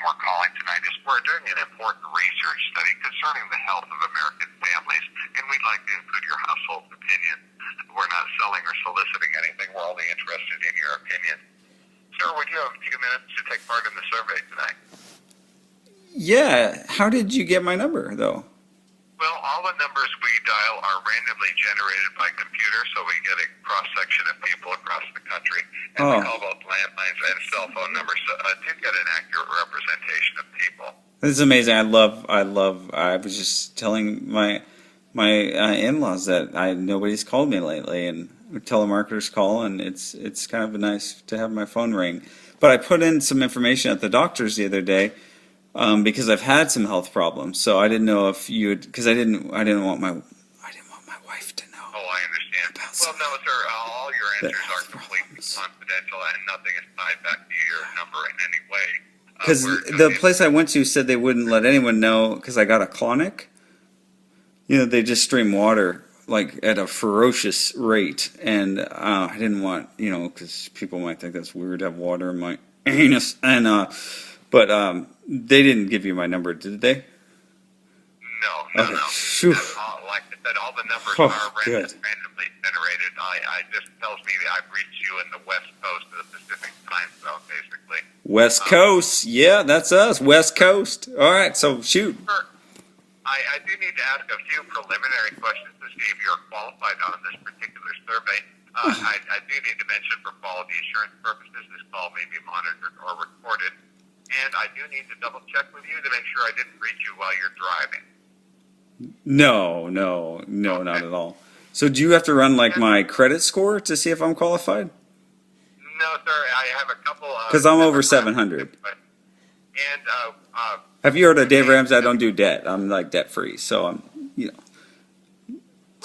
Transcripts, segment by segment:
we're calling tonight is we're doing an important research study concerning the health of American families, and we'd like to include your household opinion. We're not selling or soliciting anything. We're only interested in your opinion. Sir, would you have a few minutes to take part in the survey tonight? Yeah. How did you get my number, though? Well, all the numbers we dial are randomly generated by computer, so we get a cross-section of people across the country. And we call both landlines and cell phone numbers to get an accurate representation of people. This is amazing. I was just telling my in-laws that nobody's called me lately, and telemarketers call, and it's kind of nice to have my phone ring. But I put in some information at the doctor's the other day, because I've had some health problems. So I didn't know if you would, because I didn't want my wife to know. Oh, I understand. Well, no, sir. All your answers are completely confidential, and nothing is tied back to your number in any way. Because the place I went to said they wouldn't let anyone know because I got a clonic. You know, they just stream water like at a ferocious rate, and I didn't want, because people might think that's weird to have water in my anus, and but they didn't give you my number, did they? No. Okay. Like I said, all the numbers Oh, are good. randomly generated. I just tells me that I've reached you in the West Coast of the Pacific time zone, basically. West Coast, yeah, that's us, West Coast. All right, so shoot. Sir, I do need to ask a few preliminary questions to see if you're qualified on this particular survey. I do need to mention for quality assurance purposes, this call may be monitored or recorded. And I do need to double check with you to make sure I didn't reach you while you're driving. No, not at all. So do you have to run like my credit score to see if I'm qualified? No, sir. I have a couple. Because I'm over 700. And Have you heard of Dave Ramsey? I don't do debt. I'm like debt free. So I'm, which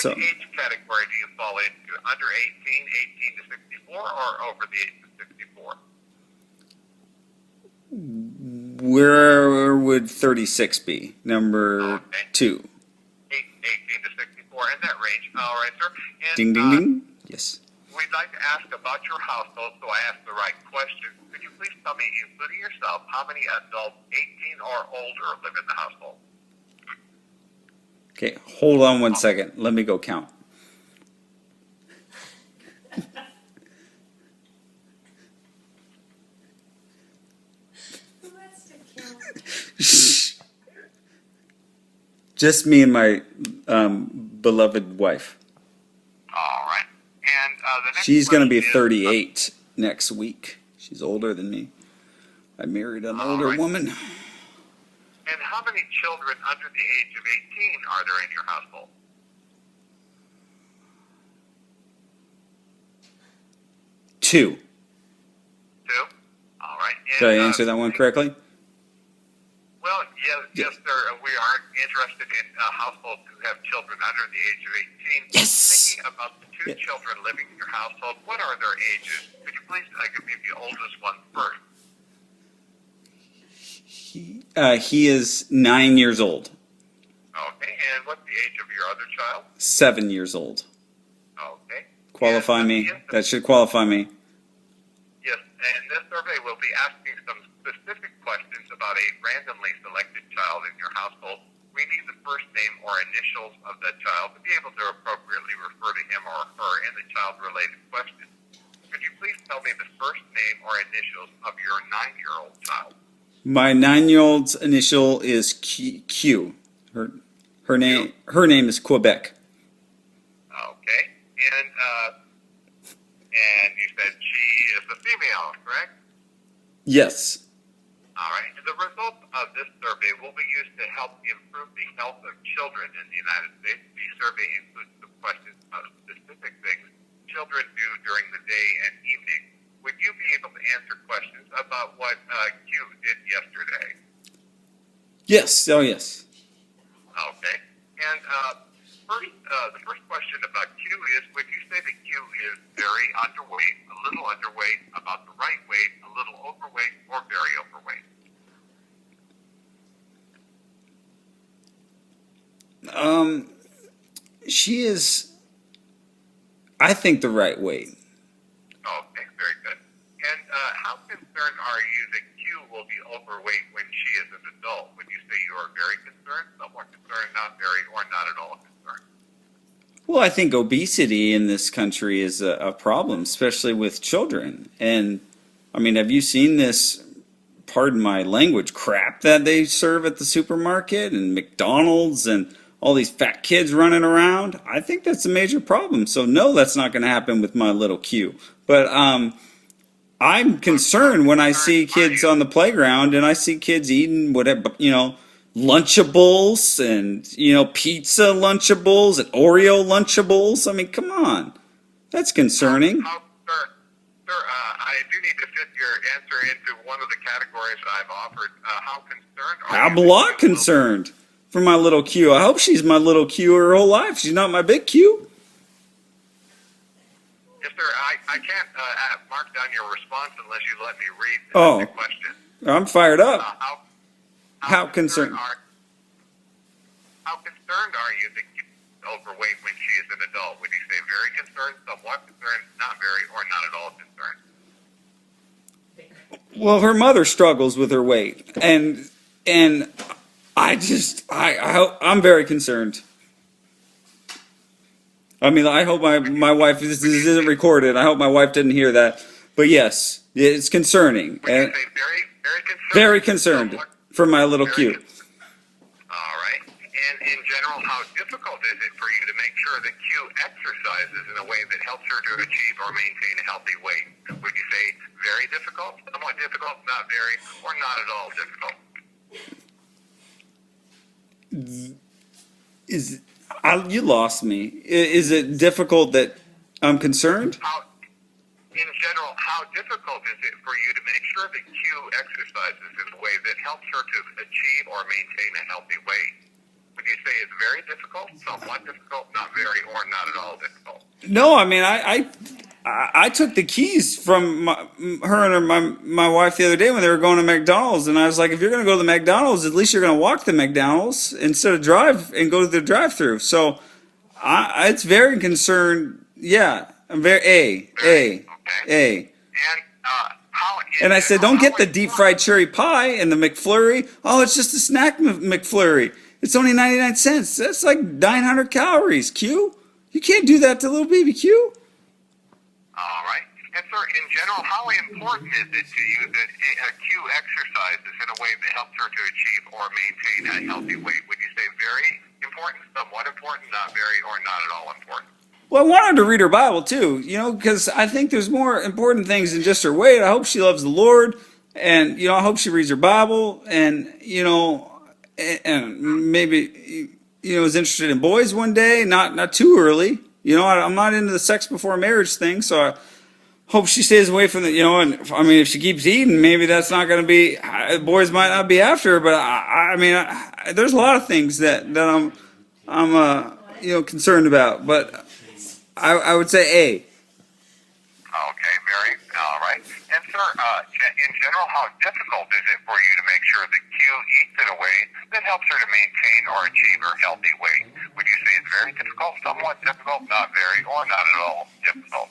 age category do you fall into? Under 18, 18 to 64, or over the age of 64? Where would 36 be? Number 2. 18 to 64, in that range. All right, sir. And, Ding, ding, ding. Yes. We'd like to ask about your household, so I asked the right question. Could you please tell me, including yourself, how many adults 18 or older live in the household? Okay, hold on one second. Let me go count. Just me and my beloved wife. All right. And the next She's going to be question is, 38 next week. She's older than me. I married an older woman. And how many children under the age of 18 are there in your household? 2. 2? All right. And, Did I answer that one correctly? Well, yes, sir. We are interested in households who have children under the age of 18. Yes. Thinking about the 2 children living in your household, what are their ages? Could you please give me the oldest one first? He is 9 years old. Okay. And what's the age of your other child? 7 years old. Okay. Qualify And me. That should qualify me. Yes, and this survey will be asking some specific questions about a randomly selected child in your household. We need the first name or initials of that child to be able to appropriately refer to him or her in the child-related question. Could you please tell me the first name or initials of your 9-year-old child? My 9-year-old's initial is Q. Her name is Quebec. Okay, and you said she is a female, correct? Yes. All right. The results of this survey will be used to help improve the health of children in the United States. The survey includes some questions about specific things children do during the day and evening. Would you be able to answer questions about what Q did yesterday? Yes. Oh, yes. Okay. And the first question about Q is, would you say that Q is very underweight, a little underweight, about the right weight, a little overweight, or very overweight? She is, I think, the right weight. Okay, very good. And how concerned are you that Q will be overweight when she is an adult? Would you say you are very concerned, somewhat concerned, not very, or not at all concerned? Well, I think obesity in this country is a problem, especially with children. And I mean, have you seen this, pardon my language, crap that they serve at the supermarket and McDonald's and all these fat kids running around? I think that's a major problem. So no, that's not going to happen with my little Q. But I'm concerned when I see kids on the playground and I see kids eating whatever, Lunchables and, pizza Lunchables and Oreo Lunchables. I mean, come on. That's concerning. Sir, I do need to fit your answer into one of the categories I've offered. How concerned are you? I'm a lot concerned for my little Q. I hope she's my little Q her whole life. She's not my big Q. Yes, sir. I can't mark down your response unless you let me read the question. I'm fired up. How concerned? How concerned are you that she's overweight when she is an adult? Would you say very concerned, somewhat concerned, not very, or not at all concerned? Well, her mother struggles with her weight, and I'm very concerned. I mean, I hope my wife, this isn't recorded. I hope my wife didn't hear that. But yes, it's concerning. Would you say very concerned? Very concerned for my little Q. All right. And in general, how difficult is it for you to make sure that Q exercises in a way that helps her to achieve or maintain a healthy weight? Would you say very difficult, somewhat difficult, not very, or not at all difficult? You lost me. Is it difficult that I'm concerned? In general, how difficult is it for you to make sure that Q exercises in a way that helps her to achieve or maintain a healtly weight? Would you say it's very difficult, somewhat difficult, not very, or not at all difficult? No, I mean, I took the keys from her and my wife the other day when they were going to McDonald's, and I was like, if you're going to go to the McDonald's, at least you're going to walk to McDonald's instead of drive and go to the drive-through. So it's very concerned. Yeah, I'm very A. And I said, don't get the deep fried cherry pie and the McFlurry. Oh, it's just a snack McFlurry. It's only 99 cents. That's like 900 calories, Q. You can't do that to little baby Q. All right. And sir, in general, how important is it to you that Q exercises in a way that helps her to achieve or maintain a healthy weight? Would you say very important, somewhat important, not very, or not at all important? Well, I want her to read her Bible too, because I think there's more important things than just her weight. I hope she loves the Lord, and I hope she reads her Bible, and and maybe is interested in boys one day, not too early. I'm not into the sex before marriage thing, so I hope she stays away from the. And I mean, if she keeps eating, maybe that's not going to be. Boys might not be after her, but I mean, there's a lot of things that I'm concerned about, but. I would say A. Okay, very, all right. And sir, in general, how difficult is it for you to make sure that Q eats in a way that helps her to maintain or achieve her healthy weight? Would you say it's very difficult, somewhat difficult, not very, or not at all difficult?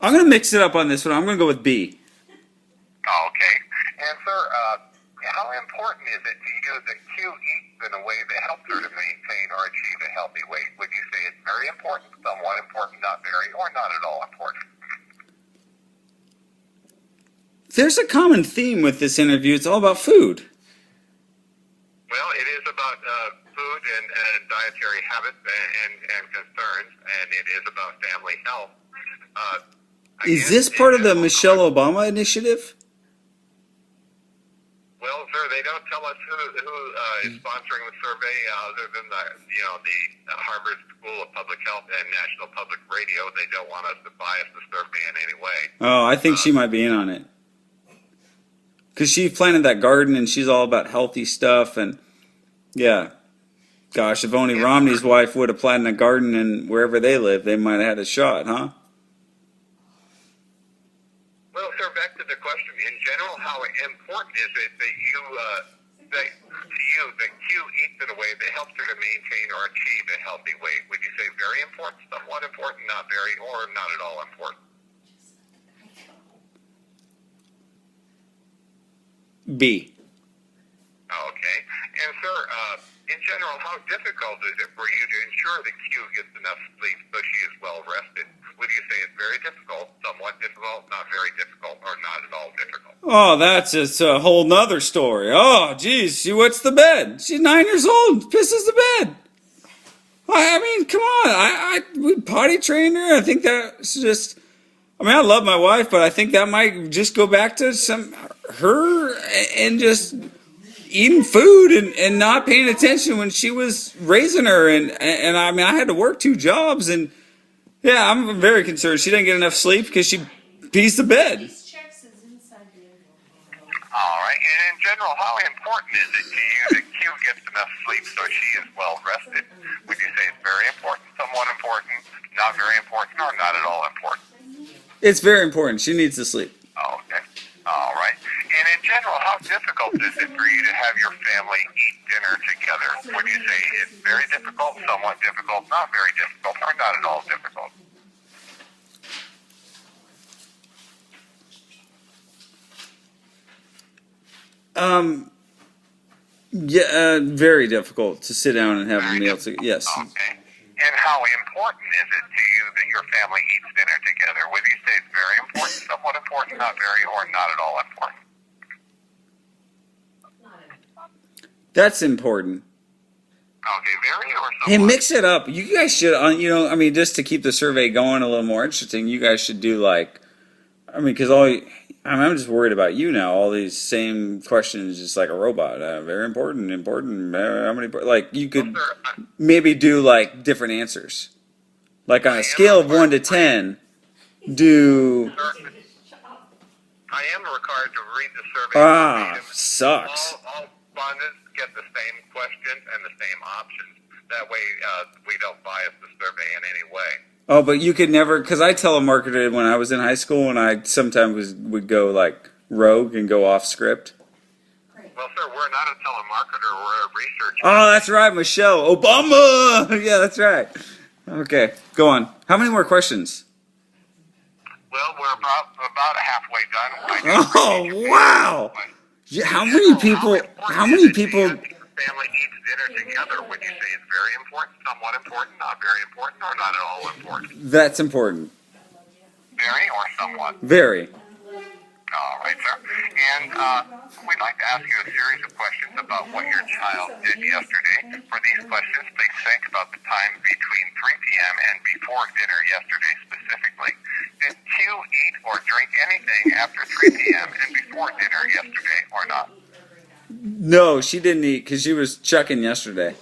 I'm going to mix it up on this one. I'm going to go with B. Okay. And sir, how important is it to you that Q eats in a way that helps her to maintain or achieve a healthy weight? Would you say it's very important, somewhat important, not very, or not at all important? There's a common theme with this interview. It's all about food. Well, it is about food and dietary habits and concerns, and it is about family health. Is this part of the Michelle Obama initiative? Well, sir, they don't tell us who is sponsoring the survey other than the Harvard School of Public Health and National Public Radio. They don't want us to bias the survey in any way. Oh, I think she might be in on it. Because she planted that garden and she's all about healthy stuff. And yeah, gosh, if only Romney's wife would have planted a garden and wherever they live, they might have had a shot, huh? Well, sir, back to the question. In general, how important is it that that Q eats in a way that helps her to maintain or achieve a healthy weight? Would you say very important, somewhat important, not very, or not at all important? B. Okay. And, sir, in general, how difficult is it for you to ensure that Q gets enough sleep so she is well rested? Would you say it's very difficult, somewhat difficult, not very difficult, or not at all difficult? Oh, that's just a whole nother story. Oh, geez, she wets the bed. She's 9 years old, pisses the bed. I mean, come on. We potty trained her. I think that's just. I mean, I love my wife, but I think that might just go back to her and just eating food and not paying attention when she was raising her. And I mean, I had to work 2 jobs, and yeah, I'm very concerned. She didn't get enough sleep because she pees the bed. All right. And in general, how important is it to you that Q gets enough sleep so she is well rested? Would you say it's very important, somewhat important, not very important, or not at all important? It's very important. She needs to sleep. Oh, okay. All right. And in general, how difficult is it for you to have your family eat dinner together? Would you say it's very difficult, somewhat difficult, not very difficult, or not at all difficult? Yeah, very difficult to sit down and have a meal together. Yes. Okay. And how important is it to you that your family eats dinner together? Would you say it's very important, somewhat important, not very, or not at all important? That's important. Okay, very or somewhat? Hey, mix it up. You guys should, I mean, just to keep the survey going a little more interesting, you guys should do because I'm just worried about you now. All these same questions, just like a robot. Very important, important. How many? You could maybe do different answers. Like on a scale of 1 to 10, do. I am required to read the survey. Sucks. All respondents get the same questions and the same options. That way, we don't bias the survey in any way. Oh, but you could never, because I telemarketed when I was in high school, and I sometimes would go rogue and go off script. Well, sir, we're not a telemarketer, we're a researcher. Oh, that's right, Michelle Obama. Yeah, that's right. Okay, go on. How many more questions? Well, we're about halfway done. Oh, wow. Yeah, how many people? Family eats dinner together. Would you say it's very important, somewhat important, not very important, or not at all important? That's important. Very or somewhat? Very. All right, sir. And we'd like to ask you a series of questions about what your child did yesterday. For these questions, please think about the time between 3 p.m. and before dinner yesterday specifically. Did Q eat or drink anything after 3 p.m. and before dinner yesterday or not? No, she didn't eat because she was chucking yesterday.